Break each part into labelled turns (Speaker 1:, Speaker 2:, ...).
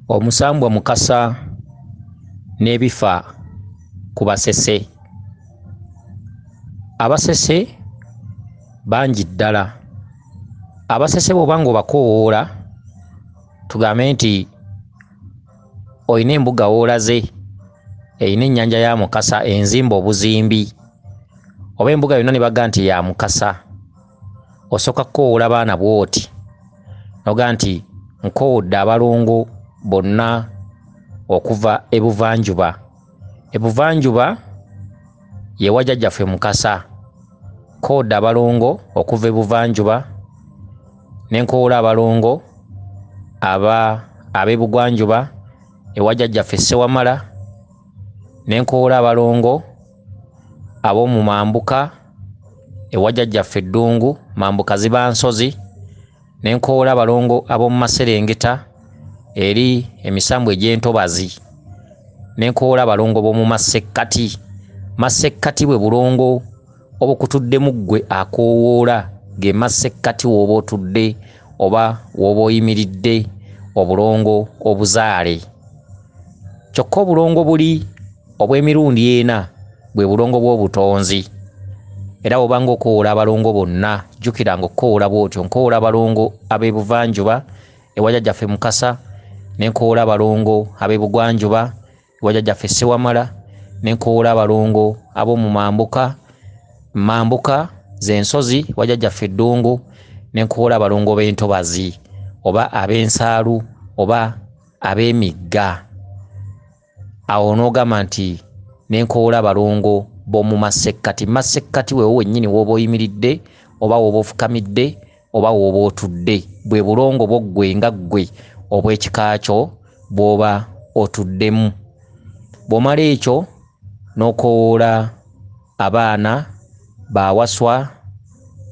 Speaker 1: Omusambwa Mukasa n'ebifa ku basese. Abasese bangi ddala. Abasese bw'oba ng'obakoowoola tugambe nti olina embuga w'olaze eyina ennyanja ya Mukasa enzimba obuzimbi oba embuga yonna ne baga nti ya Mukasa, osooka kukoowoola baana bw'oti noga nti nkoowodde abalongo bonna okuva ebuvanjuba. Ebuvanjuba ye wa jjajjaffe Mukasa. Nkoowodde abalongo okuva ebuvanjuba ne nkoowoola abalongo ab'ebugwanjuba ewa jjajjaffe Ssewamala, ne nkoowoola abalongo ab'omu Mambuka ewa jjajjaffe Ddungu, Mambuka Zibansozi, ne nkoowoola abalongo ab'omu Maserengeta eri emisambu egy'entobazi, ne nkoowoola abalongo b'omu Masekkati. Masekkati bwe bulongo obukutuddemu ggwe akoowoola, ge Masekkati w'oba otudde oba w'oba oyimiridde, obulongo obuzaale. Kyokka obulongo buli obw'emirundi ena bwe bulongo bw'obutonzi. Era bw'obanga okoowoola abalongo bonna jjukiranga okukoowoola bw'otyo. Nkoowoola abalongo ab'ebuvanjuba ewa jjajjaffe Mukasa, ne nkoowoola abalongo ab'ebugwanjuba ewa jjajjaffe Ssewamala, ne nkoowoola abalongo ab'omu Mambuka, Mambuka z'ensozi ewa jjajjaffe Ddungu, ne nkoowoola abalongo b'entobazi oba ab'ensaalu oba ab'emigga. Awo n'ogamba nti ne nkoowoola abalongo b'omu Masekkati. Masekkati weewo wennyini w'oba oyimiridde oba w'oba ofukamidde oba w'oba otudde, bwe bulongo bwo ggwe nga ggwe obw'ekika kyo bw'oba otuddemu. Bw'omala ekyo n'okoowoola abaana ba Waswa,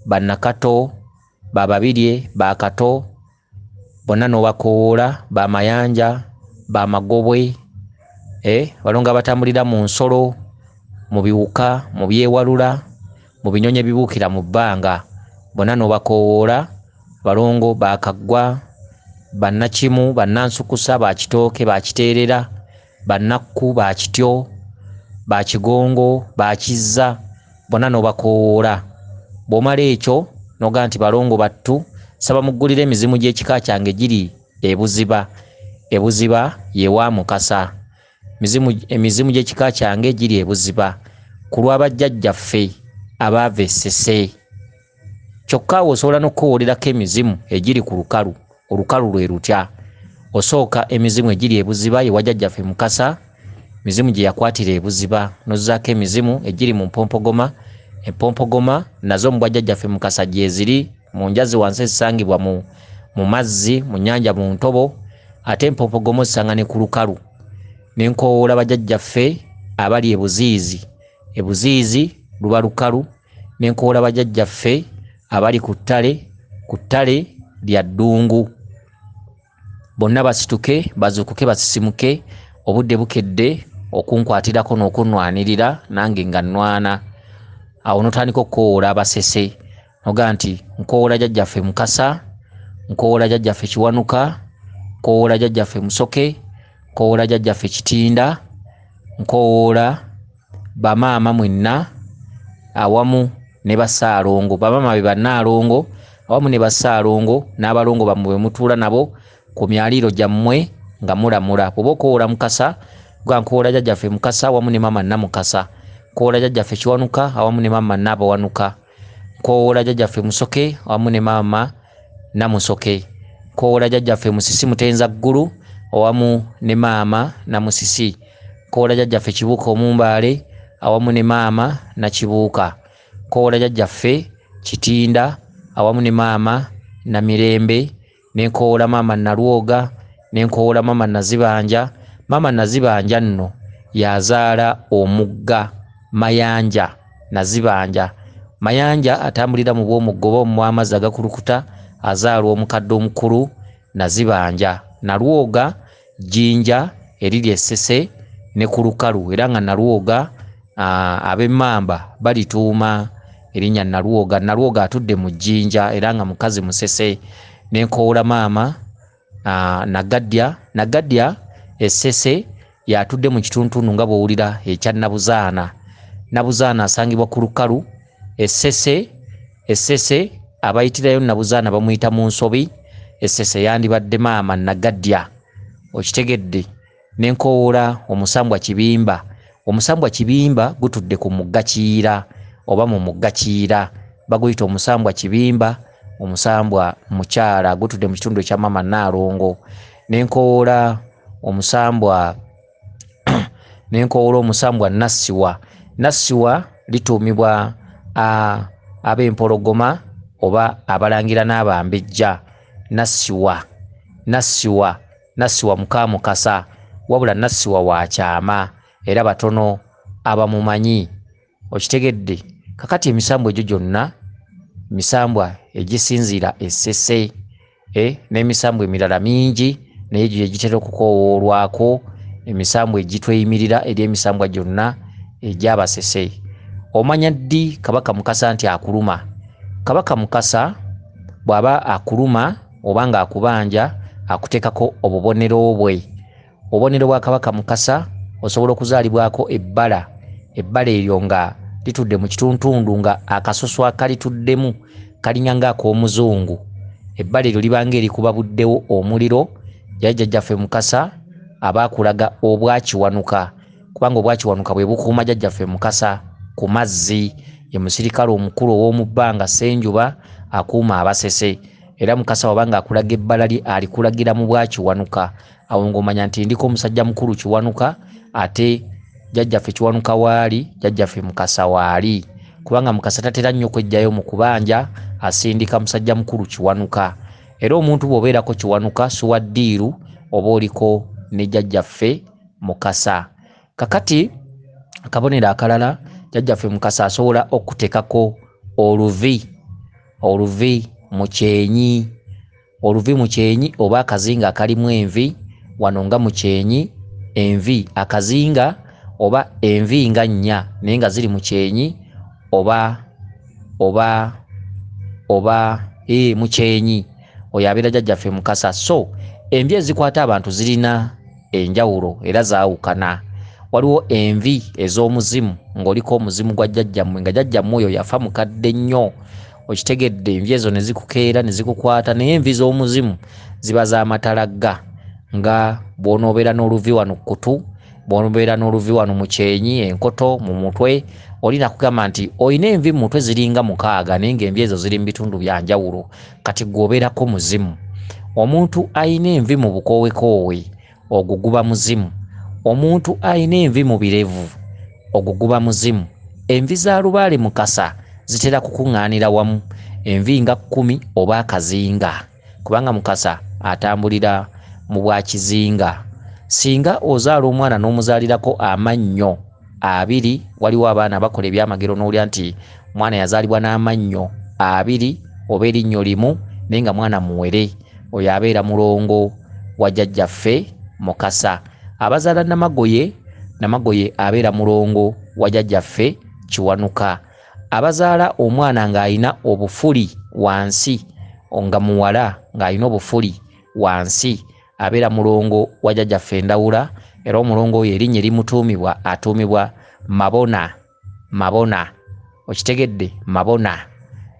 Speaker 1: ba Nakato, ba Babirye, ba Kato, bonna n'obakoowoola, ba Mayanja, ba Magobwe, balongo abatambulira mu nsolo, mu biwuka, mu byewalula, mu binyonyi ebibuukira mu bbanga, bonna n'obakoowoola. Balongo ba Kaggwa, ba Nakimu, ba Nansukusa, ba Kitooke, ba Kiteerera, ba Nakku, ba Kityo, ba Kigongo, ba Kizza, bonna n'obakoowoola. Bw'omala ekyo n'oga nti balongo battu saba muggulira emizimu gy'ekika kyange giri ebuziba. Ebuziba ye wa Mukasa. Emizimu gy'ekika kyange giri ebuziba ku lw'abajjajjaffe abaava e Ssese. Kyokka awo osobola n'okukowoolerako emizimu egiri ku lukalu. Olukalu lwe lutya? Osooka emizimu egiri ebuziba ye wa jjajjaffe Mukasa, mizimu gye yakwatira ebuziba, n'ozzaako emizimu egiri mu Mpompogoma. Empompogoma nazo mu bwa jjajjaffe Mukasa gye ziri mu njazi wansi ezisangibwa mu mazzi, mu nnyanja, mu ntobo, ate Empompogoma ozisanga ne ku lukalu. Ne nkoowoola bajjajjaffe abali e Buziizi. E Buziizi luba lukalu. Ne nkoowoola bajjajjaffe abali ku ttale lya Ddungu. Bonna basituke, bazuukuke, basisimuke, obudde bukedde okunkwatirako n'okunnwanirira nange nga nnwana. Awo n'otandika okukoowoola abasese noga nti nkoowoola jjajjaffe Mukasa, nkoowoola jjajjaffe Kiwanuka, nkoowoola jjajjaffe Musoke, nkoowoola jjajjaffe Kitinda, nkoowoola bamaama mwenna awamu ne Bassaalongo. Bamaama be Bannaalongo awamu ne Bassaalongo n'abalongo bammwe be mutuula nabo ku myaliiro gyammwe nga mulamula. Bw'oba okoowoola Mukasa nga nkoowoola jjajjaffe Mukasa awamu ne maama Namukasa, nkoowoola jjajjaffe Kiwanuka awamu ne maama Nabawanuka, nkoowoola jjajjaffe Musoke awamu ne maama Namusoke, nkoowoola jjajjaffe Musisi Mutenzaggulu awamu ne maama Namusisi, nkoowoola jjajjaffe Kibuuka Omumbaale awamu ne maama Nakibuuka, nkoowoola jjajjaffe Kitinda awamu ne maama Namirembe, ne nkoowoola maama Nalwoga, ne nkoowoola maama Nazibanja. Maama Nazibanja nno yazaala omugga Mayanja. Nazibanja Mayanja atambulira mu bw'omuggo oba mu amazzi agakulukuta, azaala omukadde omukulu Nazibanja. Nalwoga jjinja eriri e Ssese ne ku lukalu, era nga Nalwoga ab'Emmamba balituuma erinnya Nalwoga. Nalwoga atudde mu jjinja era nga mukazi musese. Ne nkoowoola maama Nagadya essese yatudde mu kituntuntu nga bw'owulira ekya Nabuzaana. Nabuzaana asangibwa ku lukalu. Essese abayitirayo Nabuzaana bamuyita mu nsobi. Essese yandibadde maama Nagadya. Okitegedde. N'enkoola omusambwa Kibimba. Omusambwa Kibimba gutudde ku mugga Kiira oba mu mugga Kiira. Baguyita omusambwa Kibimba, omusambwa mukyala gutudde mu kitundu ekya Mama Naalongo. N'enkoola omusambwa Nassiwa. Nassiwa lituumibwa ab'empologoma oba abalangira n'abambejja. Nassiwa muka Mukasa, wabula Nassiwa wa kyama era batono abamumanyi. Okitegedde. Kakati emisambwa egyo gyonna misambwa egisinziira essese, n'emisambwa emirala mingi naye gye gitera okukoowoolwako, emisambwa egitweyimirira eri emisambwa gyonna egy'Abasese. Omanya ddi Kabaka Mukasa nti akuluma? Kabaka Mukasa bw'aba akuluma oba nga akubanja akuteekako obubonero bwe. Obubonero bwa Kabaka Mukasa osobola okuzaalibwako ebbala eryo nga litudde mu kituntundu nga akasoso akalituddemu kalinga ng'ak'omuzungu. Ebbala eryo libanga erikuba buddewo omuliro. Jjajjaffe Mukasa aba akulaga obwakiwanuka, kubanga obwakiwanuka bwe bukuuma jjajjaffe Mukasa ku mazzi. Ye musirikale omukulu ow'omu bbanga Ssenjuba akuuma Abasese. Era Mukasa wabanga akulaga ebbala lye alikulagira mu bwakiwanuka. Awo ng'omanya nti ndiko omusajja mukulu Kiwanuka, ate jjajjaffe Kiwanuka waali, jjajjaffe Mukasa waali. Kubanga Mukasa tatera nnyo kwejjayo mu kubanja, asindika musajja mukulu Kiwanuka. Era omuntu bw'obeerako Kiwanuka suwa ddiiru oba oliko ne jjajjaffe Mukasa. Kakati akabonero akalala, jjajjaffe Mukasa asobola okuteekako oluvi mu kyenyi. Oluvi mu kyenyi oba akazinga akalimu envi. Wano nga mu kyenyi envi, akazinga oba envi nga nnya naye nga ziri mu kyenyi oba mu kyenyi. Oyo abeera jjajjaffe Mukasa. So envi ezikwata abantu zirina enjawulo era zaawukana. Waliwo envi ez'omuzimu ng'oliko omuzimu gwa jjajjammwe nga jjajjammwe oyo yafa mukadde nnyo. Okitegedde, envi ezo ne zikukeera ne zikukwata. Naye envi z'omuzimu ziba za matalagga, nga bw'onoobeera n'oluvi wano kutu, bw'onoobeera n'oluvi wano mu kyenyi, enkoto, mu mutwe, olina kugamba nti olina envi mu mutwe ziringa 6 naye ng'envi ezo ziri mu bitundu bya njawulo. Kati gw'obeerako muzimu. Omuntu ayina envi mu bukoowekoowe ogwo guba muzimu. Omuntu ayina envi mu birevu ogwo guba muzimu. Envi za Lubaale Mukasa zitera kukuŋŋaanira wamu, envi nga 10 oba akazinga, kubanga Mukasa atambulira mu bwakizinga. Singa ozaala omwana n'omuzaalirako amannyo 2, waliwo abaana bakola ebyamagero n'olya nti mwana yazaalibwa n'amannyo 2 oba erinnyo limu naye nga mwana muwere, oyo abeera mulongo wa jjajjaffe Mukasa. Abazaala Namagoye abeera mulongo wa jjajjaffe Kiwanuka. Abazaala omwana ng'alina obufuli wansi, nga muwala ng'alina obufuli wansi, abeera mulongo wa jjajjaffe Ndawula. Era omulongo oyo erinnya erimutuumibwa atuumibwa Mabona. Okitegedde? Mabona.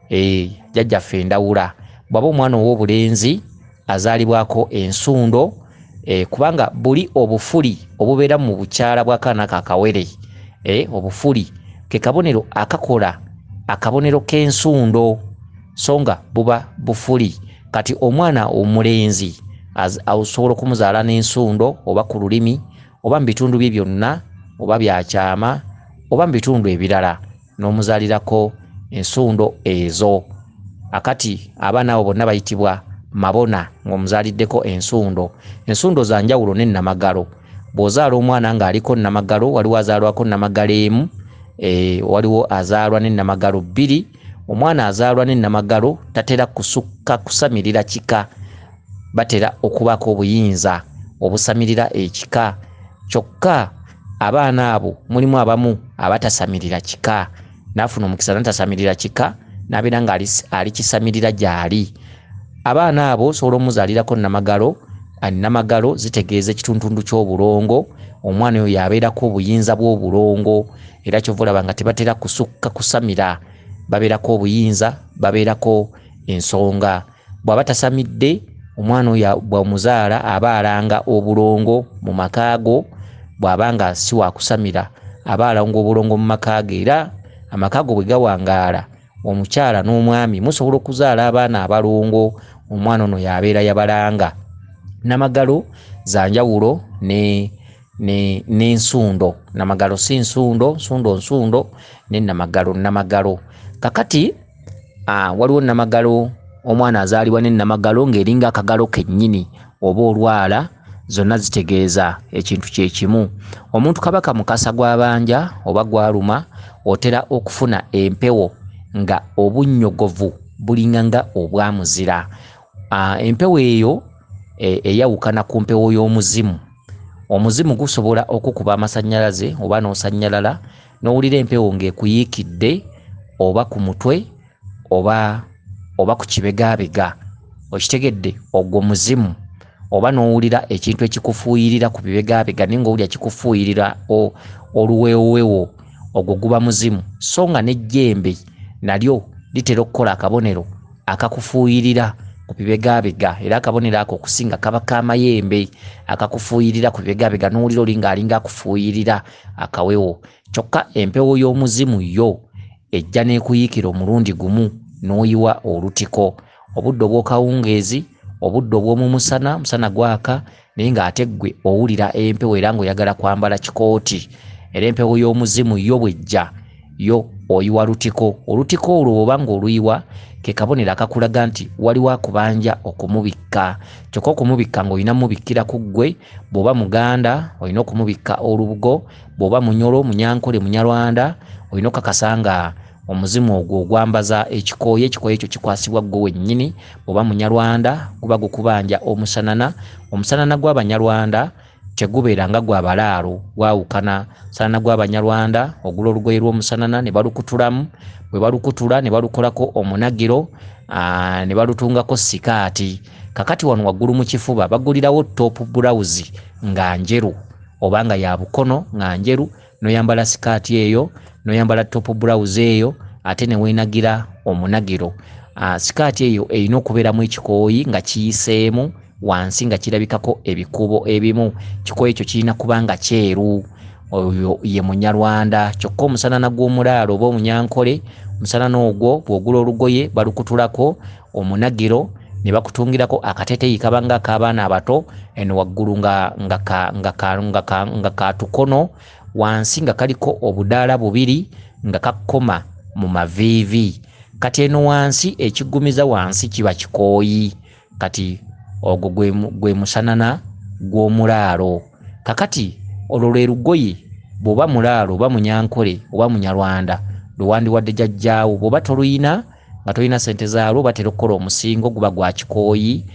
Speaker 1: Jjajjaffe Ndawula. Bw'aba omwana ow'obulenzi azaalibwako ensundo, kubanga buli obufuli obubeera mu bukyala bw'akaana kakawere, obufuli ke kabonero akakola akabonero k'ensundo, so nga buba bufuli. Kati omwana omulenzi osobola okumuzaala n'ensundo oba ku lulimi oba mu bitundu bye byonna oba byakyama oba mu bitundu ebirala n'omuzaalirako ensundo ezo. Akati abaana abo bonna bayitibwa Mabona ng'omuzaaliddeko ensundo. Ensundo za njawulo ne Nnamagalo. Bw'ozaala omwana ng'aliko Nnamagalo, waliwo azaalwako Nnamagalo emu, waliwo azaalwa ne Nnamagalo 2. Omwana azaalwa ne Nnamagalo tatera kusukka kusamirira kika, batera okubaako obuyinza obusamirira ekika. Kyokka abaana abo mulimu abamu abatasamirira kika, n'afuna omukisa n'atasamirira kika n'abeera nga ali kisamirira gy'ali. Abaana abo osobola omuzaalirako Nnamagalo Namagalo zitegeeza ekitundu ky'obulongo. Omwana oyo yabeerako obuyinza bw'obulongo era kyovulaba nga tebatera kusukka kusamira, babeerako obuyinza, babeerako ensonga. Bw'aba tasamidde omwana oyo bw'omuzaala aba alanga obulongo mu makaago, bw'aba nga si wa kusamira aba alanga obulongo mu makaago. Era amakaago bwe gawangaala, omukyala n'omwami musobola okuzaala abaana abalongo, omwana ono yabeera yabalanga. Namagalo za njawulo n'ensundo. Namagalo si nsundo, nsundo ne namagalo. Kakati waliwo namagalo, omwana azaalibwa ne namagalo ng'eringa akagalo kennyini oba olwala, zonna zitegeeza ekintu kye kimu. Omuntu kabaka mukasa gw'abanja oba gwaluma, otera okufuna empewo nga obunnyogovu bulinga nga obwamuzira. Empewo eyo eyawukana ku mpewo y'omuzimu. Omuzimu gusobola okukuba amasannyalaze oba n'osanyalala n'owulira empewo ng'ekuyiikidde oba ku mutwe oba ku kibegabega, okitegedde, ogwo muzimu. Oba n'owulira ekintu ekikufuuyirira ku bibegabega naye ng'owulira kikufuuyirira oluwewowewo, ogwo guba muzimu. So nga n'ejjembe nalyo litera okukola akabonero akakufuuyirira ku bibegabega, era akabonero ako okusinga kaba k'amayembe akakufuuyirira ku bibegabega n'owulira olinga alinga akufuuyirira akawewo. Kyokka empewo y'omuzimu yo ejja n'ekuyiikira omulundi gumu n'oyiwa olutiko. Obudde obw'okawungeezi, obudde obw'omu musana, musana gwaka naye ng'ate ggwe owulira empewo era ng'oyagala kwambala kikooti. Era empewo y'omuzimu yo bw'ejja yo oyiwa lutiko. Olutiko olwo oba ng'oluyiwa ke kabonero akakulaga nti waliwo akubanja okumubikka. Kyokka okumubikka ng'olina mubikkira ku ggwe. Bw'oba Muganda olina okumubikka olubugo, bw'oba Munyolo, Munyankole, Munyarwanda olina okakasa nga omuzimu ogwo ogwambaza ekikooyi, ekikooyi ekyo kikwasibwa ggwe wennyini. Bw'oba Munyarwanda guba gukubanja omusanana. Omusanana gw'Abanyarwanda tegubeera nga gw'abalaalo, gwawukana. Omusanana gw'Abanyarwanda ogula olugoye lw'omusanana ne balukutulamu, bwe balukutula ne balukolako omunagiro, ne balutungako sikaati. Kakati wano waggulu mu kifuba bagulirawo top blouse nga njeru oba nga ya bukono nga njeru, n'oyambala sikaati eyo, n'oyambala top blouse eyo, ate ne weenagira omunagiro. Sikaati eyo erina okubeeramu ekikooyi nga kiyiseemu wansi nga kirabikako ebikubo ebimu. Ekikooyi ekyo kirina kuba nga kyeru. Oyo ye Munyarwanda. Kyokka omusanana gw'omulaalo oba Omunyankole, omusanana ogwo bw'ogula olugoye balukutulako omunagiro ne bakutungirako akateteeyi kaba nga ak'abaana abato, eno waggulu nga katukono, wansi nga kaliko obudaala bubiri nga kakoma mu maviivi. Kati eno wansi ekiggumiza wansi kiba kikooyi. Kati ogwo gwe musanana gw'omulaalo. Kakati olwo lwe lugoye bw'oba mulaalo oba Munyankole oba Munyarwanda lwe wandiwadde jjajjaawo. Bw'oba toluyina nga tolina ssente zaalwo, batera okukola omusingo guba gwa kikooyi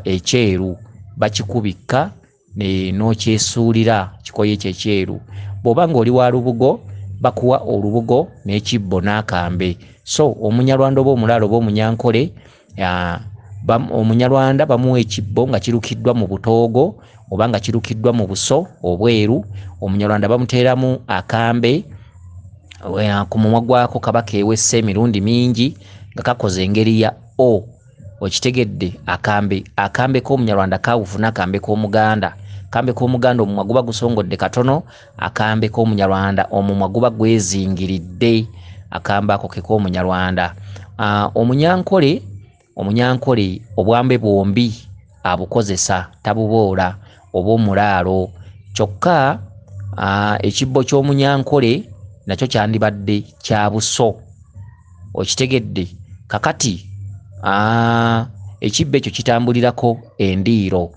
Speaker 1: ekyeru, bakikubikka n'okyesuulira kikooyi ekyo ekyeru. Bw'oba ng'oli wa lubugo bakuwa olubugo n'ekibbo n'akambe. So Omunyarwanda oba omulaalo oba Omunyankole, Omunyarwanda bamuwa ekibbo nga kirukiddwa mu butoogo oba nga kirukiddwa mu buso obweru. Omunyarwanda bamuteeramu akambe, ku mumwa gwako kaba keewesse emirundi mingi nga kakoze engeri ya O. Okitegedde? Akambe k'Omunyarwanda kawufu n'akambe k'Omuganda. Akambe k'Omuganda omumwa guba gusongodde katono, akambe k'Omunyarwanda omumwa guba gwezingiridde. Akambe ako ke k'Omunyarwanda. Omunyankole obwambe bwombi abukozesa, tabuboola oba omulaalo. Kyokka ekibbo ky'Omunyankole nakyo kyandibadde kya buso. Okitegedde? Kakati ekibbo ekyo kitambulirako endiiro,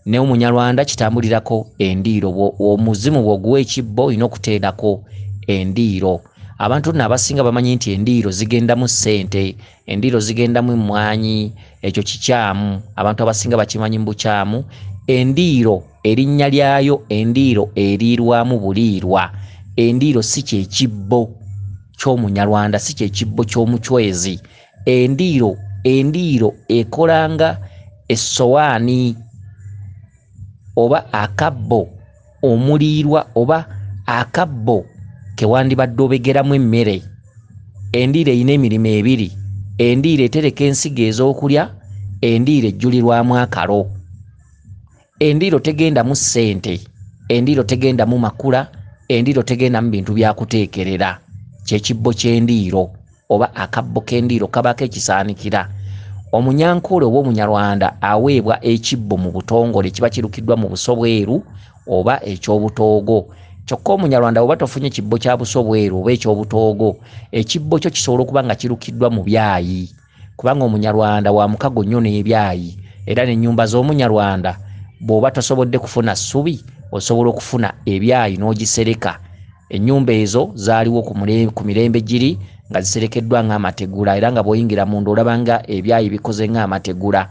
Speaker 1: ne Omunyarwanda kitambulirako endiiro. Omuzimu bw'oguwa ekibbo olina okuteerako endiiro. Abantu nno abasinga bamanyi nti endiiro zigendamu ssente, endiiro zigendamu emmwanyi, ekyo kikyamu. Abantu abasinga bakimanyi mu bukyamu. Endiiro erinnya lyayo, endiiro eriirwamu buliirwa. Endiiro si kyekibbo ky'Omunyarwanda, si kyekibbo ky'omuchwezi. Endiiro ekolanga essowaani. oba akabbo omuliirwa oba akabbo kewandibadde obegeramu emmere. Endiiro erina emirimu ebiri. Endiiro etereka ensigo ez'okulya, endiiro ejjulirwamu akalo. Endiiro tegendamu ssente, endiiro tegendamu makula, endiiro tegendamu bintu byakuteekerera. Kyekibbo ky'endiiro oba akabbo k'endiiro kabako ekisaanikira. Omunyankole oba Omunyarwanda aweebwa ekibbo mu butongole kiba kirukiddwa mu buso bweru oba eky'obutoogo. Kyokka Omunyarwanda oba tofunye ekibbo kya buso bweru oba eky'obutoogo, ekibbo kyo kisobola okuba nga kirukiddwa mu byayi, kubanga Omunyarwanda wa mukago nnyo n'ebyayi. Era n'ennyumba z'Omunyarwanda bw'oba tosobodde kufuna ssubi osobola okufuna ebyayi n'ogisereka. Ennyumba ezo zaaliwo ku mirembe giri nga ziserekeddwa ng'amategula, era nga bw'oyingira munda olaba nga ebyayi bikoze ng'amategula.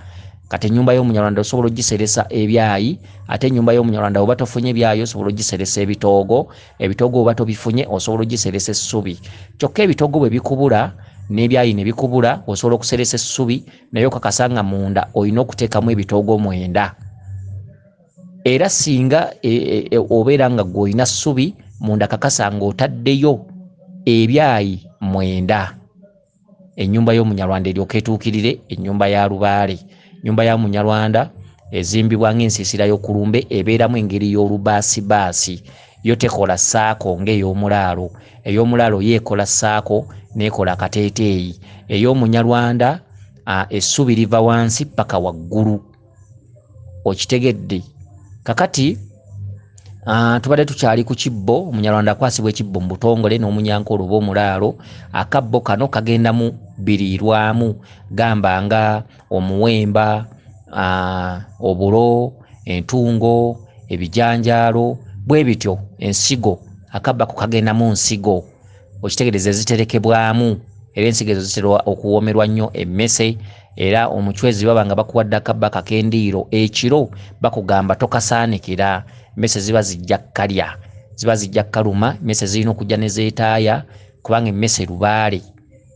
Speaker 1: Kati ennyumba y'Omunyarwanda osobola ogiseresa ebyayi, ate ennyumba y'Omunyarwanda oba tofunye ebyayi osobola ogiseresa ebitoogo. Ebitoogo oba tobifunye osobola ogiseresa essubi. Kyokka ebitoogo bwe bikubula n'ebyayi ne bikubula osobola okuseresa essubi, naye okakasa nga munda olina okuteekamu ebitoogo 9. Era singa obeera nga gw'olina ssubi munda kakasa ng'otaddeyo ebyayi 9. Ennyumba y'Omunyarwanda eryoka etuukirire ennyumba ya Lubaale. Ennyumba ya Munyarwanda ezimbibwa ng'ensiisira y'okulumbe ebeeramu engeri y'olubaasibaasi. Yo tekola ssaako ng'ey'omulaalo. Ey'omulaalo yeekola ssaako n'ekola kateeteeyi. Ey'Omunyarwanda essubi liva wansi paka waggulu. Okitegedde? Kakati tubadde tukyali ku kibbo. Omunyarwanda akwasibwa ekibbo mu butongole n'omunyankole oba omulaalo. Akabbo kano kagendamu biriirwamu, gamba nga omuwemba, obulo, entungo, ebijanjaalo, bwe bityo ensigo. Akabbo ako kagendamu nsigo, okitegereza eziterekebwamu, era ensigo ezo zitera okuwoomerwa nnyo emmese. Era omuchwezi baba nga bakuwadde akabbo ak'endiiro ekiro bakugamba tokasaanikira, emmese ziba zijja kkalya, ziba zijja kkaluma. Emmese zirina okujja ne zeetaaya kubanga emmese Lubaale.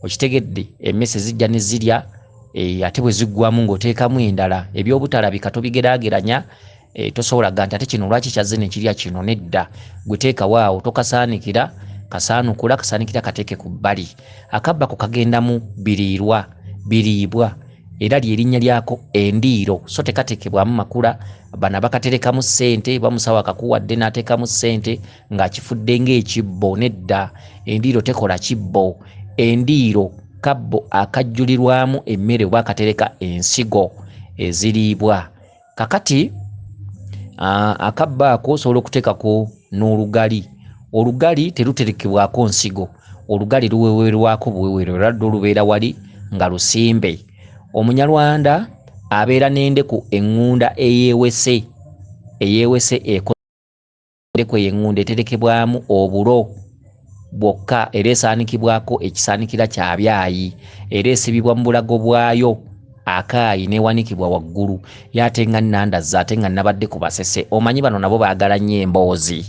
Speaker 1: Okitegedde? Emmese zijja ne zirya ate bwe ziggwamu ng'oteekamu endala. Eby'obutalabika tobigeraageranya, tosobola ganta ate kino lwaki kyazze ne kirya kino, nedda. Gwe teekawo awo, tokasaanikira, kasaanukula, kasaanikira kateeke ku bbali. Akabbo ako kagendamu biriirwa, biriibwa, era ly'erinnya lyako endiiro. So tekateekebwamu makula. Bano bakaterekamu ssente, bamusawo akakuwadde n'ateekamu ssente ng'akifudde ng'ekibbo. Nedda, endiiro tekola kibbo. Endiiro kabbo akajjulirwamu emmere oba akatereka ensigo eziriibwa. Kakati akabbo ako osobola okuteekako n'olugali. Olugali teruterekebwako nsigo, olugali luweweerwako buweweero, era ddwo lubeera wali nga lusimbe. Omunyarwanda abeera n'endeku eŋŋunda eyeewese, endeku ey'eŋŋunda eterekebwamu obulo bwokka, era esaanikibwako ekisaanikira kya byayi, era esibibwa mu bulago bwayo akaayi n'ewanikibwa waggulu. Ye ate nga nnandaza, ate nga nabadde ku basese. Omanyi bano nabo baagala nnyo emboozi,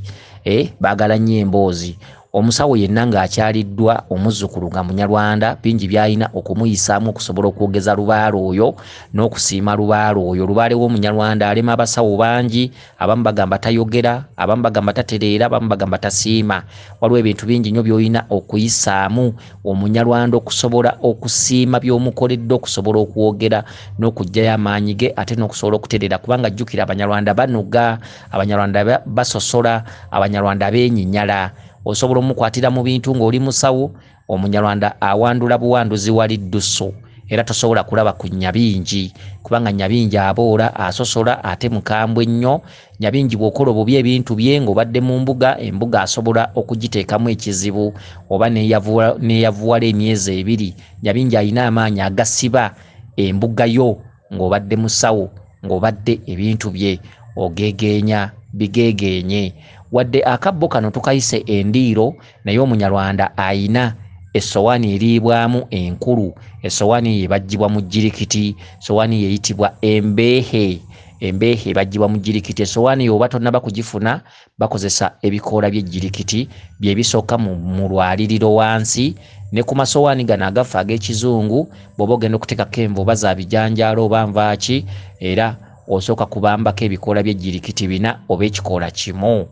Speaker 1: baagala nnyo emboozi. Omusawo yenna ng'akyaliddwa omuzzukulu nga Munyarwanda, bingi by'alina okumuyisaamu okusobola okwogeza Lubaale oyo n'okusiima Lubaale oyo. Lubaale w'Omunyarwanda alema abasawo bangi, abamu bagamba tayogera, abamu bagamba tatereera, abamu bagamba tasiima. Waliwo ebintu bingi nnyo by'olina okuyisaamu Omunyarwanda okusobola okusiima by'omukoledde, okusobola okwogera n'okuggyayo amaanyi ge, ate n'okusobola okutereera, kubanga jjukira Abanyarwanda banoga, Abanyarwanda basosola, Abanyarwanda beenyinyala. Osobola omukwatira mu bintu ng'oli musawo, Omunyarwanda awandula buwanduzi wali dduso, era tosobola kulaba ku Nyabingi kubanga Nyabingi aboola, asosola, ate mukambwe nnyo. Nyabingi bw'okola obubi ebintu bye ng'obadde mu mbuga, embuga asobola okugiteekamu ekizibu oba neeyavuwala emyezi 2. Nyabingi alina amaanyi agasiba embuga yo ng'obadde musawo, ng'obadde ebintu bye ogeegeenya bigeegeenye. Wadde akabbo kano tukayise endiiro, naye Omunyarwanda ayina essowaani eriibwamu enkulu. Essowaani ebajjibwa mu jjirikiti, essowaani eyitibwa embeehe. Embeehe ebajjibwa mu jjirikiti. Essowaani oba tonnaba kugifuna, bakozesa ebikoola by'ejjirikiti bye bisooka mu lwaliriro wansi. Ne ku masowaani gano agafa ag'ekizungu bw'oba ogenda okuteekako enva oba za bijanjaalo oba nvaaki, era osooka kubambako ebikoola by'ejjirikiti 4 oba ekikoola kimu.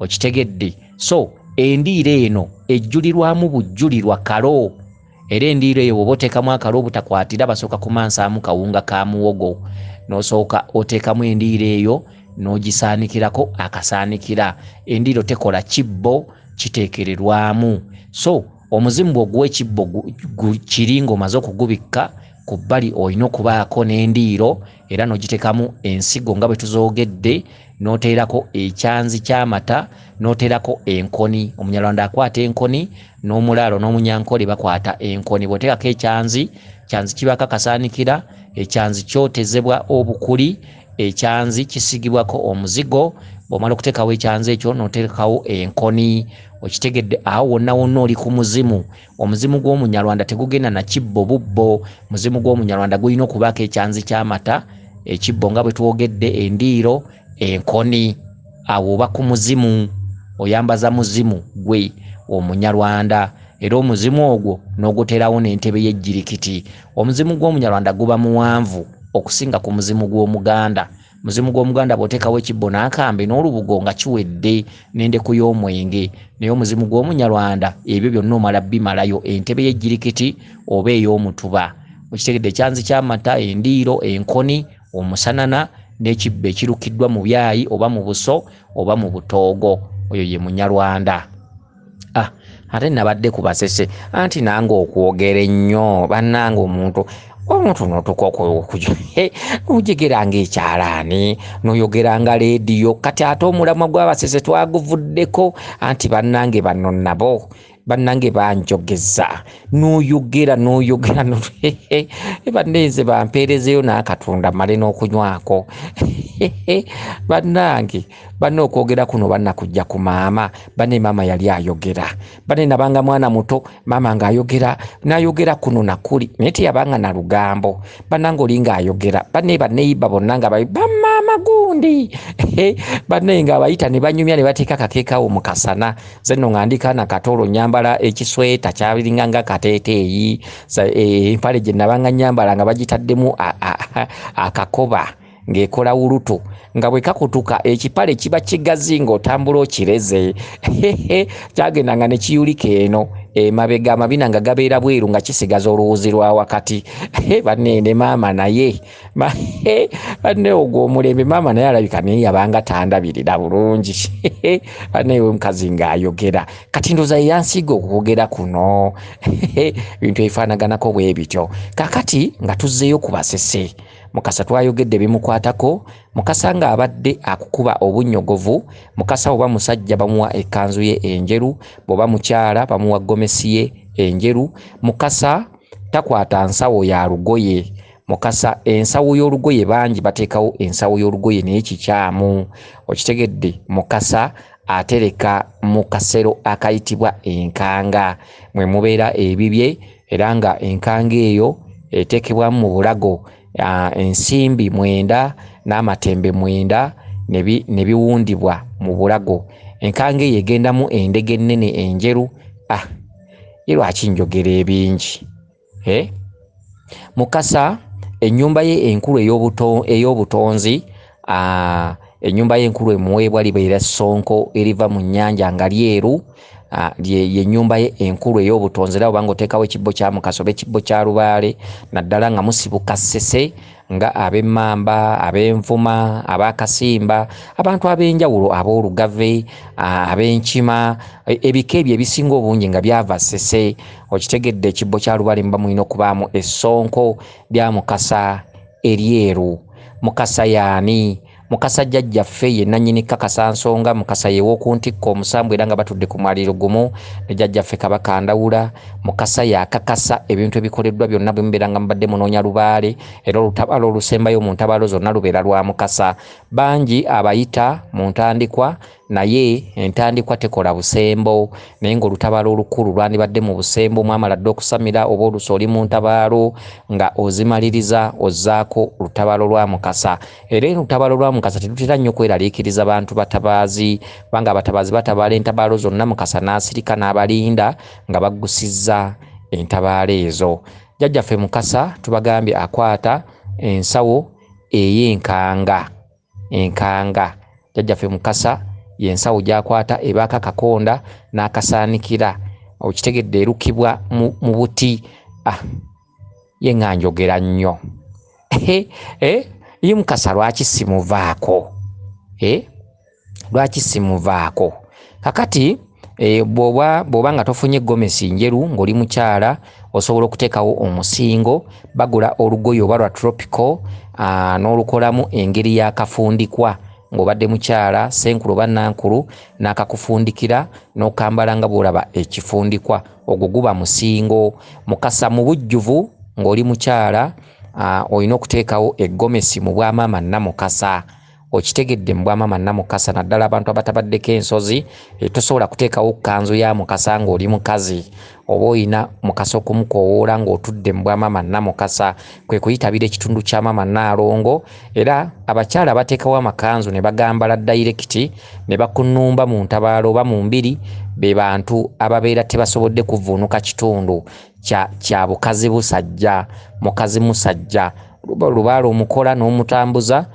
Speaker 1: Okitegedde? So endiiro eno ejjulirwamu bujjulirwa kalo, era endiiro eyo bw'oba oteekamu akalo obutakwatira basooka kumansaamu kawunga ka muwogo, n'osooka oteekamu endiiro eyo n'ogisaanikirako akasaanikira. Endiiro tekola kibbo, kiteekererwamu. So omuzimu ogw'ekibbo kiri ng'omaze okugubikka ku bbali olina okubaako n'endiiro era n'ogiteekamu ensigo nga bwe tuzoogedde, n'oteerako ekyanzi ky'amata, n'oteerako enkoni. Omunyarwanda akwata enkoni, n'omulaalo n'omunyankole bakwata enkoni. Bw'oteekako ekyanzi kibaako akasaanikira, ekyanzi kyotezebwa obukuli, ekyanzi kisigibwako omuzigo. Bw'omala okuteekawo ekyanzi ekyo n'oteekawo enkoni. Okitegedde? Awo wonna wonna oli ku muzimu. Omuzimu gw'omunyarwanda tegugenda na kibbo bubbo. Muzimu gw'omunyarwanda gulina okubaako ekyanzi ky'amata, ekibbo nga bwe twogedde, endiiro, enkoni. Awo oba ku muzimu, oyambaza muzimu gwe omunyarwanda, era omuzimu ogwo n'oguteerawo n'entebe y'ejjirikiti. Omuzimu gw'omunyarwanda guba muwanvu okusinga ku muzimu gw'omuganda. Muzimu gw'omuganda bw'oteekawo ekibbo n'akambe n'olubugo nga kiwedde n'endeku y'omwenge, naye omuzimu gw'omunyarwanda ebyo byonna omala bimalayo, entebe y'ejjirikiti oba ey'omutuba. Okitegedde? Ekyanzi ky'amata, endiiro, enkoni, omusanana n'ekibbo ekirukiddwa mu byayi oba mu buso oba mu butoogo. Oyo ye munyarwanda. Ate nabadde ku basese anti nange okwogera ennyo bannange omuntu n'otukoko ojegeranga ekyalaani n'oyogeranga leediyo. Kati ate omulamwa gw'abasese twaguvuddeko anti bannange bano nabo bannange banjogeza n'oyogera bannenze bampeerezeyo n'akatunda male n'okunywako. Bannange banne okwogera kuno bannakujja ku maama. Banne maama yali ayogera, banne nabanga mwana muto maama ng'ayogera, n'ayogera kuno nakuli naye teyabanga na lugambo. Bannange olinga ayogera, banne banneyiba bonna nga bamaama gundi banne nga abayita ne banyumya ne bateeka kakeekawo mu kasana. Ze nno nga ndika na katolo nyambala ekisweta kyabiringa nga kateeteeyi, empale gye nabanga nyambala nga bagitaddemu akakoba ng'ekola wulutu, nga bwe kakutuka ekipale kiba kigazi ng'otambula okireze. Kyagendanga ne kiyulika eno emabega, amabina nga gabeera bweru nga kisigaza oluwuzi lwa wakati. Banne ne maama naye banne ogwo omulembe maama naye alabika naye yabanga tandabirira bulungi. Banne we mukazi ng'ayogera, kati ndoza yansiga okwogera kuno. Bintu ebifaanaganako bwe bityo. Kakati nga tuzzeeyo ku basese. Mukasa twayogedde bimukwatako. Mukasa ng'abadde akukuba obunnyogovu. Mukasa oba musajja bamuwa ekkanzu ye enjeru, bw'oba mukyala bamuwa gomesi ye enjeru. Mukasa takwata nsawo ya lugoye. Mukasa ensawo y'olugoye bangi bateekawo ensawo y'olugoye naye kikyamu. Okitegedde? Mukasa atereka mu kasero akayitibwa enkanga mwe mubeera ebibye, era nga enkanga eyo eteekebwamu mu bulago ensimbi 9 n'amatembe 9 ne biwundibwa mu bulago. Enkanga eyo egendamu endege ennene enjeru. Ye lwaki njogera ebingi? Mukasa ennyumba ye enkulu ey'obutonzi, ennyumba ye enkulu emuweebwa libeera Ssonko eriva mu nnyanja nga lyeru. Ye nnyumba ye enkulu ey'obutonzi. Era obanga oteekawo ekibbo kya Mukasa oba ekibbo kya Lubaale, naddala nga musibuka ssese nga ab'Emmamba, ab'Envuma, ab'Akasimba, abantu ab'enjawulo, ab'Olugave, ab'Enkima, ebika ebyo ebisinga obungi nga byava ssese. Okitegedde? Ekibbo kya Lubaale muba mulina okubaamu Essonko lya Mukasa eryeru. Mukasa yaani? Mukasa jjajjaffe ye nannyini Kakasansonga. Mukasa ye w'okuntikko omusambu era nga batudde ku mwaliro gumu ne jjajjaffe Kabaka Ndawula. Mukasa yakakasa ebintu ebikoleddwa byonna bwe mubeera nga mubadde munoonya Lubaale, era olutabaalo olusembayo mu ntabaalo zonna lubeera lwa Mukasa. Bangi abayita mu ntandikwa, naye entandikwa tekola busembo, naye ng'olutabaalo olukulu lwandibadde mu busembo. Mwamala dde okusamira oba oluso oli mu ntabaalo nga ozimaliriza ozzaako olutabaalo lwa Mukasa. Era olutabaalo lwa Mukasa tetutera nnyo kweraliikiriza bantu batabaazi, kubanga abatabaazi batabaala entabaalo zonna, Mukasa n'asirika n'abalinda nga baggusizza entabaalo ezo. Jjajjaffe Mukasa tubagambye akwata ensawo ey'enkanga. Enkanga jjajjaffe Mukasa yensawo gyakwata ebaaka kakonda n'akasaanikira okitegedde erukibwa mu buti. Ye nga njogera nnyo ye Mukasa lwaki simuvaako? Lwaki simuvaako? Kakati bw'oba nga tofunye gomesi njeru ng'oli mukyala osobola okuteekawo omusingo, bagula olugoye oba lwa tropical n'olukolamu engeri y'akafundikwa ng'obadde mukyala senkulu oba nankulu n'akakufundikira n'okambala nga bw'olaba ekifundikwa, ogwo guba musingo. Mukasa mu bujjuvu ng'oli mukyala olina okuteekawo eggomesi mu bwamaama Namukasa. Okitegedde mu bwamaama Namukasa naddala abantu abatabaddeko ensozi tosobola kuteekawo kkanzu ya Mukasa ng'oli mukazi oba olina Mukasa okumukoowoola ng'otudde mu bwamaama Namukasa, kwe kuyitabira ekitundu kya maama Naalongo. Era abakyala bateekawo amakanzu ne bagambala dayirekiti ne bakunnumba mu ntabaalo oba mu mbiri, be bantu ababeera tebasobodde kuvuunuka kitundu kya bukazi busajja. Mukazi musajja lubaala omukola n'omutambuza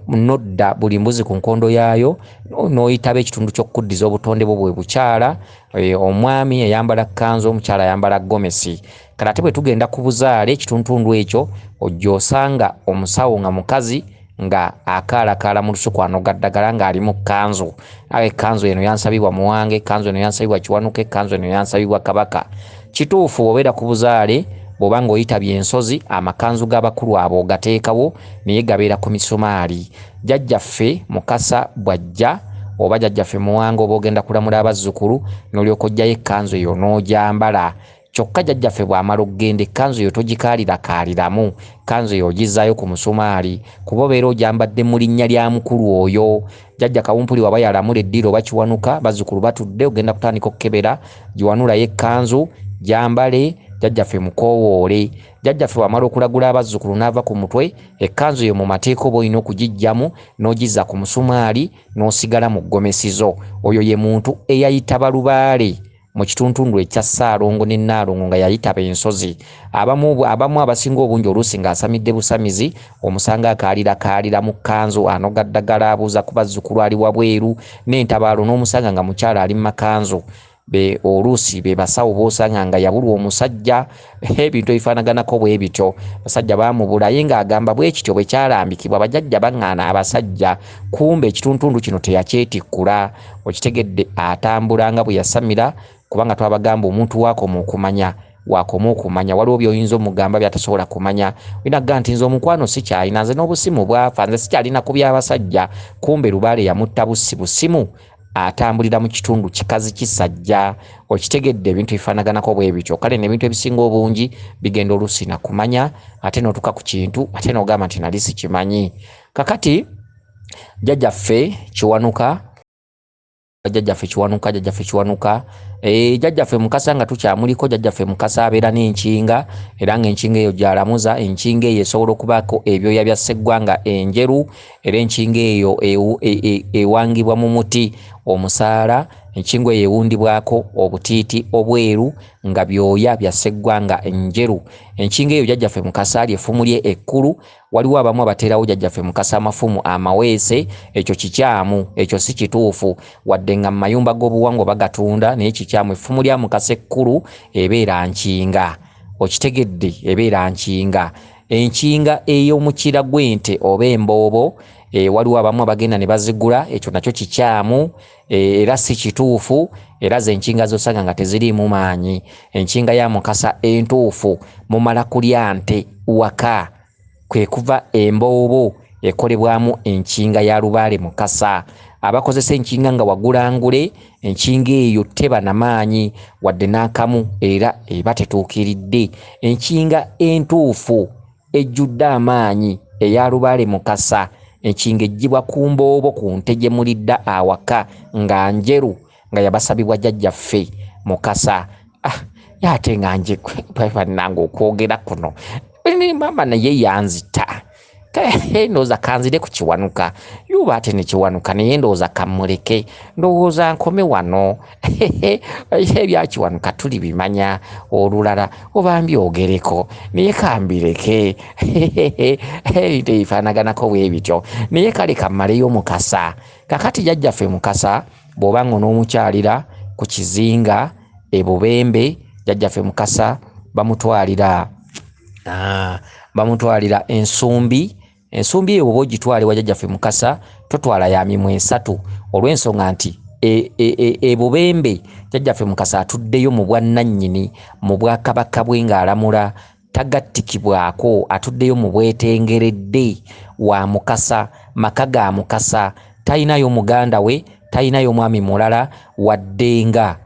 Speaker 1: nodda buli mbuzi ku nkondo yaayo n'oyitaba ekitundu ky'okuddiza obutonde bwo bwe bukyala. Omwami eyambala kkanzu, omukyala ayambala gomesi. Kale ate bwe tugenda ku buzaale ekituntundu ekyo ojja osanga omusawo nga mukazi nga akaalakaala mu lusuku anoga ddagala ng'ali mu kkanzu. Ekkanzu eno yansabibwa Muwange, ekkanzu eno yansabibwa Kiwanuka, ekkanzu eno yansabibwa Kabaka. Kituufu bw'obeera ku buzaale bw'oba ng'oyitabye ensozi, amakanzu g'abakulu abo ogateekawo naye gabeera ku misumaali. Jjajjaffe Mukasa bw'ajja oba jjajjaffe Muwange oba ogenda kulamula abazzukulu n'olyoka ojjayo ekkanzu eyo n'ogyambala. Kyokka jjajjaffe bw'amala okugenda ekkanzu eyo togikaalirakaliramu, ekkanzu eyo ogizzaayo ku musumaali kuba obeera ogyambadde mu linnya lya mukulu oyo. Jjajja Kawumpuli waba yalamula eddiro oba Kiwanuka, bazzukulu batudde, ogenda kutandika okukebera, giwanulayo ekkanzu gyambale, jjajjaffe mukoowoole. Jjajjaffe wamala okulagula abazzukulu n'ava ku mutwe, ekkanzu eyo mu mateeka oba olina okugiggyamu n'ogizza ku musumaali n'osigala mu ggomesizo. Oyo ye muntu eyayitaba lubaale mu kituntundu ekya Ssaalongo ne Naalongo nga yayitaba ensozi. Abamu abasinga obungi oluusi ng'asamidde busamizi omusanga akaalira mu kkanzu anoga ddagala abuuza ku bazzukulu ali wabweru n'entabaalo n'omusanga nga mukyala ali mu makanzu. Oluusi be basawo boosanga nga yabulwa omusajja, ebintu ebifaanaganako bwe bityo. Basajja baamubulaye ng'agamba bwe kityo bwe kyalambikibwa bajjajja baŋŋaana abasajja, kumbe ekituntundu kino teyakyetikkula. Okitegedde atambula nga bwe yasamira, kubanga twabagamba omuntu waakoma okumanya waliwo by'oyinza omugamba by'atasobola kumanya. Olina kugaa nti nze omukwano sikyalina, nze n'obusimu bwafa, nze sikyalina ku by'abasajja, kumbe lubaale yamutta busimu atambulira mu kitundu kikazi kisajja. Okitegedde ebintu bifaanaganako bwe bityo. Kale n'ebintu ebisinga obungi bigenda oluusi na kumanya ate n'otuuka ku kintu ate n'ogamba nti nali sikimanyi. Kakati jjajjaffe Kiwanuka, jjajjaffe Mukasa nga tukyamuliko, jjajjaffe Mukasa abeera n'enkinga era ng'enkinga eyo gy'alamuza. Enkinga eyo esobola okubaako ebyoya bya sseggwanga enjeru era enkinga eyo ewangibwa mu muti omusaala. Enkinga eyo ewundibwako obutiiti obweru nga byoya bya sseggwanga enjeru. Enkinga eyo jjajjaffe Mukasa ly'effumu lye ekkulu. Waliwo abamu abateerawo jjajjaffe Mukasa amafumu amaweese, ekyo kikyamu, ekyo si kituufu wadde nga mu mayumba g'obuwangwa bagatunda, naye kikyamu. Effumu lya Mukasa ekkulu ebeera nkinga. Okitegedde, ebeera nkinga. Enkinga ey'omukira gw'ente oba emboobo, waliwo abamu abagenda ne bazigula, ekyo nakyo kikyamu era si kituufu. Era ze enkinga z'osanga nga teziriimu maanyi. Enkinga ya Mukasa entuufu mumala kulya nte waka, kwe kuva emboobo ekolebwamu enkinga ya lubaale Mukasa. Abakozesa enkinga nga wagulangule, enkinga eyo teba na maanyi wadde n'akamu era eba tetuukiridde. Enkinga entuufu ejjudde amaanyi eya lubaale Mukasa, enkinga ejjibwa ku mboobo ku nte gye mulidda awaka nga njeru nga yabasabibwa jjajjaffe Mukasa. Ate nga nje nange okwogera kuno maama naye yanzita ndowooza kanzire ku kiwanuka yuba ate ne kiwanuka naye ndowooza kamuleke ndowooza nkome wano ebya kiwanuka tuli bimanya olulala oba mbyogereko naye kambireke ebintu ebifaanaganako bwe bityo naye kale kammaleyo Mukasa. Kakati jjajjaffe Mukasa bw'oba nga onoomukyalira ku kizinga e Bubembe, jjajjaffe Mukasa bamutwalira ensumbi eyo bw'oba ogitwala ewa jjajjaffe Mukasa totwala ya mimwa 3 olw'ensonga nti e Bubembe jjajjaffe Mukasa atuddeyo mu bwannannyini mu Bwakabaka bwe ng'alamula, tagattikibwako, atuddeyo mu bwetengeredde wa Mukasa, maka ga Mukasa, talinayo muganda we, talinayo mwami mulala waddenga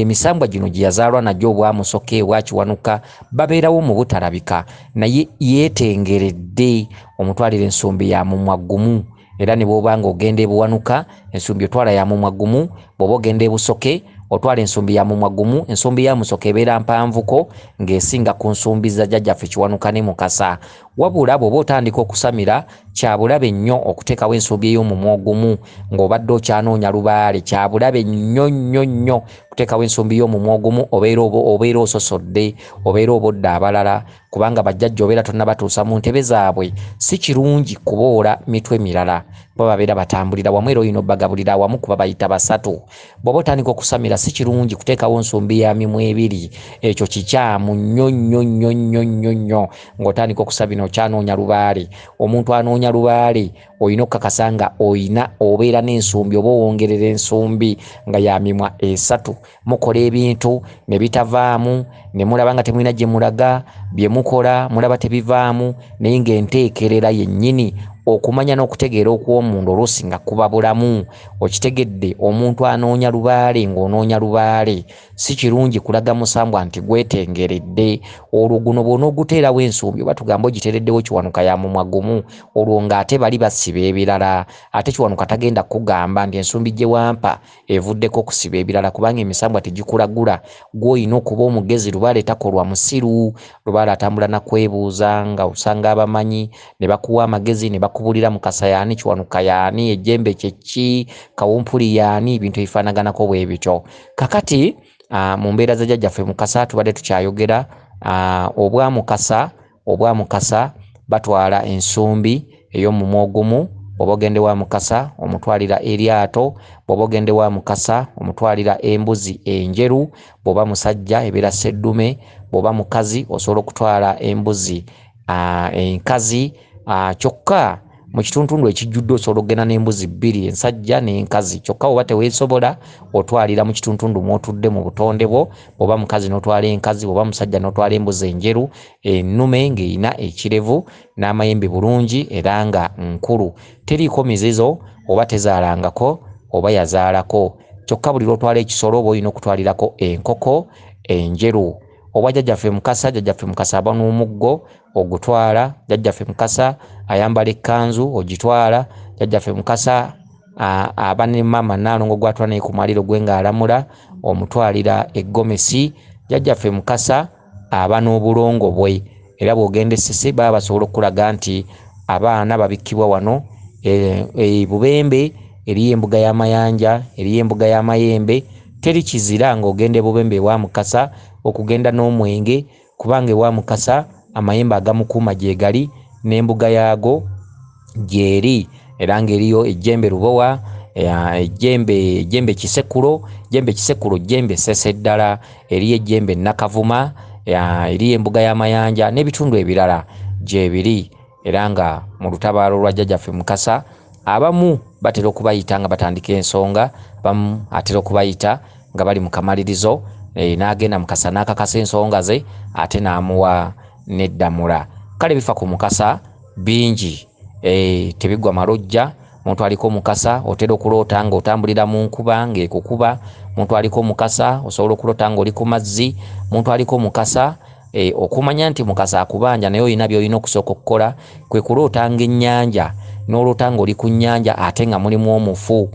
Speaker 1: emisambwa gino gye yazaalwa nagyo obwamusoke ewa Kiwanuka babeerawo mu butalabika, naye yeetengeredde omutwalira ensumbi ya mumwa gumu. Era ne bw'oba nga ogenda e Buwanuka ensumbi otwala ya mumwa gumu, bw'oba ogenda e Busoke otwala ensumbi ya mumwa gumu. Ensumbi ya Musoke ebeera mpanvuko ng'esinga ku nsumbi za jjajjaffe Kiwanuka ne Mukasa. Wabula bw'oba otandika okusamira kyabulabe nnyo okuteekawo ensumbi ey'omumwa ogumu ng'obadde okyanoonya lubaale, kyabulabe nnyo okuteekawo ensumbi y'omumwa ogumu. Obeera ososodde, obeera obodde abalala, kubanga bajjajja obeera tonnabatuusa mu ntebe zaabwe. Si kirungi kuboola mitwe mirala, bo babeera batambulira wamu era olina obbagabulira wamu kuba bayita basatu. Bw'oba otandika okusamira si kirungi kuteekawo nsumbi ya mimwa 2, ekyo kikyamu nnyo ng'otandika okusabira okyanoonya lubaale. Omuntu anoonya lubaale olina okukakasa nga obeera n'ensumbi oba owongerera ensumbi nga ya mimwa 3. Mukola ebintu ne bitavaamu ne mulaba nga temulina gye mulaga, bye mukola mulaba tebivaamu, naye ng'enteekerera yennyini okumanya n'okutegeera okw'omuntu oluusi nga kuba bulamu. Okitegedde omuntu anoonya lubaale ng'onoonya lubaale si kirungi kulaga musambwa nti gwetengeredde. Olwo guno bw'onooguteerawo ensumbi oba tugamba ogiteereddewo Kiwanuka ya mumwa gumu, olwo ng'ate bali basiba ebirala. Ate Kiwanuka tagenda kugamba nti ensumbi gye wampa evuddeko okusiba ebirala, kubanga emisambwa tegikulagula. Gw'olina okuba omugezi. Lubaale takolwa musiru, lubaale atambula na kwebuuza nga osanga abamanyi ne bakuwa amagezi ne bakubulira Mukasa yaani, Kiwanuka yaani, ejjembe kye ki, kawumpuli yaani, ebintu ebifaanaganako bwe bityo. Kakati mu mbeera za jjajjaffe Mukasa tubadde tukyayogera obwa Mukasa batwala ensumbi ey'omumwa ogumu. Bw'oba ogende wa Mukasa omutwalira eryato, bw'oba ogende wa Mukasa omutwalira embuzi enjeru, bw'oba musajja ebeera sseddume, bw'oba mukazi osobola okutwala embuzi enkazi. Kyokka mu kituntundu ekijjudde osobola okugenda n'embuzi 2, ensajja n'enkazi. Kyokka oba teweesobola otwalira mu kituntundu mw'otudde mu butonde bwo. Bw'oba mukazi n'otwala enkazi, bw'oba musajja n'otwala embuzi enjeru ennume ng'erina ekirevu n'amayembe bulungi era nga nkulu, teriiko mizizo oba tezaalangako oba yazaalako. Kyokka buli lw'otwala ekisolo oba olina okutwalirako enkoko enjeru. Obwa jjajjaffe Mukasa aba n'omuggo ogutwala. Jjajjaffe Mukasa ayambala ekkanzu ogitwala. Jjajjaffe Mukasa aba ne maama Nnaalongo gw'atwala naye ku mwaliro gwe ng'alamula omutwalira eggomesi. Jjajjaffe Mukasa aba n'obulongo bwe, era bw'ogenda Essese baba basobola okulaga nti abaana babikkibwa wano e Bubembe. Eriyo embuga y'amayanja, eriyo embuga y'amayembe. Teri kizira ng'ogenda e Bubembe ewa Mukasa okugenda n'omwenge, kubanga ewa Mukasa amayembe agamukuuma gye gali n'embuga yaago gyeri, era ng'eriyo ejjembe lubowa, ejjembe kisekulo, jjembe ssese ddala, eriyo ejjembe nakavuma, eriyo embuga y'amayanja n'ebitundu ebirala gyebiri. Era nga mu lutabaalo lwa jjajjaffe Mukasa abamu batera okubayita nga batandika ensonga, abamu atera okubayita nga bali mu kamalirizo, n'agenda Mukasa n'akakasa ensonga ze ate n'amuwa n'eddamula. Kale bifa ku Mukasa bingi, tebigwa malojja. Omuntu aliko Mukasa otera okuloota nga otambulira mu nkuba ng'ekukuba. Omuntu aliko Mukasa osobola okuloota ng'oli ku mazzi. Omuntu aliko Mukasa okumanya nti Mukasa akubanja naye olina by'olina okusooka okukola kwe kuloota ng'ennyanja, n'oloota ng'oli ku nnyanja ate nga mulimu omufu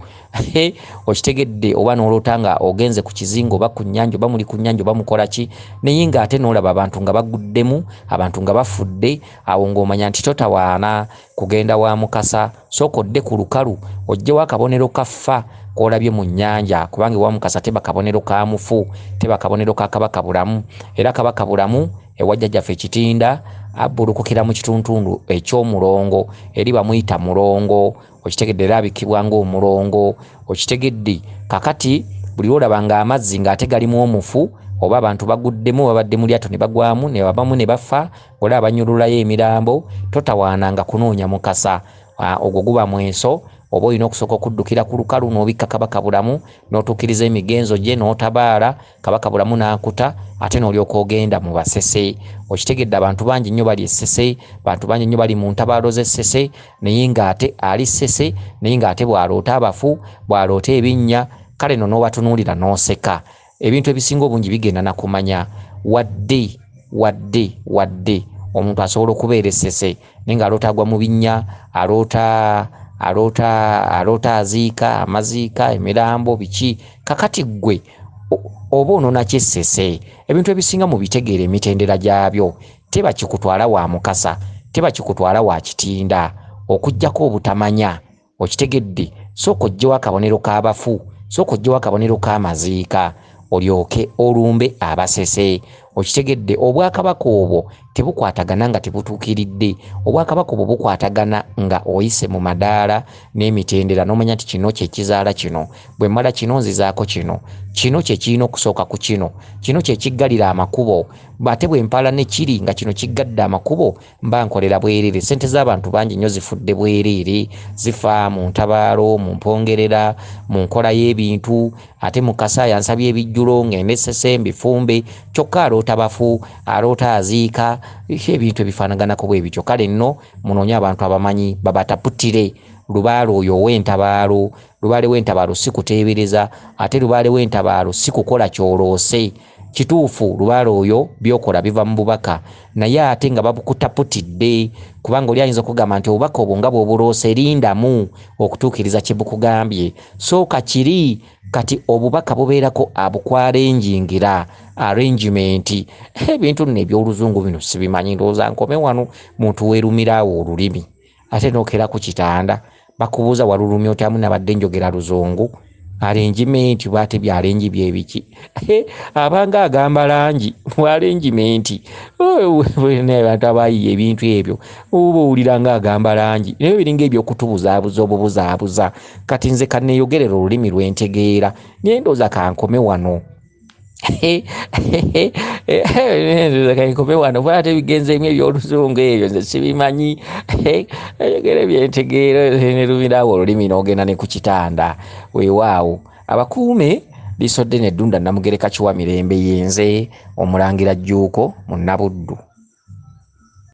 Speaker 1: okitegedde oba n'olota nga ogenze ku kizingo oba ku nnyanja oba muli ku nnyanja oba mukola ki naye ng'ate n'olaba abantu nga baguddemu abantu nga bafudde awo ng'omanya nti totawaana kugenda wa Mukasa sooka odde ku lukalu oggyewo akabonero kaffa koolabye mu nnyanja kubanga ewa Mukasa teba kabonero ka mufu teba kabonero ka Kabaka Bulamu era Kabaka Bulamu ewa jjajjaffe Kitinda abbulukukira mu kituntundu eky'omulongo eri bamuyita mulongo okitegedde erabikibwa ng'omulongo okitegedde kakati buli olaba nga amazzi ng'ate galimu omufu oba abantu baguddemu babadde mu lyato ne bagwamu ne babamu ne bafa olaba banyululayo emirambo totawaananga kunoonya Mukasa ogwo guba mweso oba olina okusooka okuddukira ku lukalu n'obikka Kabaka Bulamu n'otuukiriza emigenzo gye n'otabaala Kabaka Bulamu n'akuta ate n'olyoka ogenda mu Basese okitegedde abantu bangi nnyo bali Essese bantu bangi nnyo bali mu ntabaalo z'Essese naye ng'ate ali Ssese naye ng'ate bw'aloota abafu bw'aloota ebinnya kale no n'obatunuulira n'oseka ebintu ebisinga obungi bigenda na kumanya wadde omuntu asobola okubeera Essese naye ng'aloota agwa mu binnya aloota aziika amaziika emirambo biki kakati ggwe oba onoona kyessese ebintu ebisinga mu bitegeera emitendera gyabyo teba kikutwala wa Mukasa teba kikutwala wa Kitinda okujjako obutamanya okitegedde sooka oggyewo akabonero k'abafu sooka oggyewo akabonero k'amaziika olyoke olumbe Abasese okitegedde obwakabaka obwo tebukwatagana nga tebutuukiridde obwakabaka obwo bukwatagana nga oyise mu madaala n'emitendera n'omanya nti kino kye kizaala kino bwe mmala kino nzizaako kino kye kirina okusooka ku kino kye kiggalira amakubo ate bwe mpala ne kiri nga kino kiggadde amakubo mba nkolera bwereere ssente z'abantu bangi nnyo zifudde bwereere zifa mu ntabaalo mu mpongerera mu nkola y'ebintu ate Mukasa yansabye ebijjulo ngende Essese mbifumbe kyokka aloota bafu aloota aziika ebintu ebifaanaganako bwe bityo kale nno munoonye abantu abamanyi babataputire lubaale oyo ow'entabaalo lubaale w'entabaalo si kuteebereza ate lubaale w'entabaalo si kukola kyoloose kituufu lubaale oyo byokola biva mu bubaka naye ate nga babukutaputidde kubanga oli ayinza okugamba nti obubaka obwo nga bw'obuloose lindamu okutuukiriza kye bukugambye sooka kiri kati obubaka bubeerako abukwalenjingira arrangement ebintu nno eby'oluzungu bino sibimanyi ndowooza nkome wano muntu weerumiraawo olulimi ate nookera ku kitanda bakubuuza walulumya otyamu nabadde njogera luzungu arrangement bwate byalengi byebiki abanga agamba langi mu arrangement abantu abayiye ebintu ebyo oba owulira nga agamba langi naye biringa ebyokutubuzaabuza obubuzaabuza kati nze kanneeyogerera olulimi lwentegeera naye ndowooza kankome wano kankome wano bwate bigenzeemu ebyoluzungu ebyo nze sibimanyi ayogera byentegeera nerumirawo olulimi n'ogenda ne ku kitanda weewaawo abakuume Lisodde n'Eddunda Namugereka Kiwa Mirembe yenze Omulangira Jjuuko mu Nnabuddu.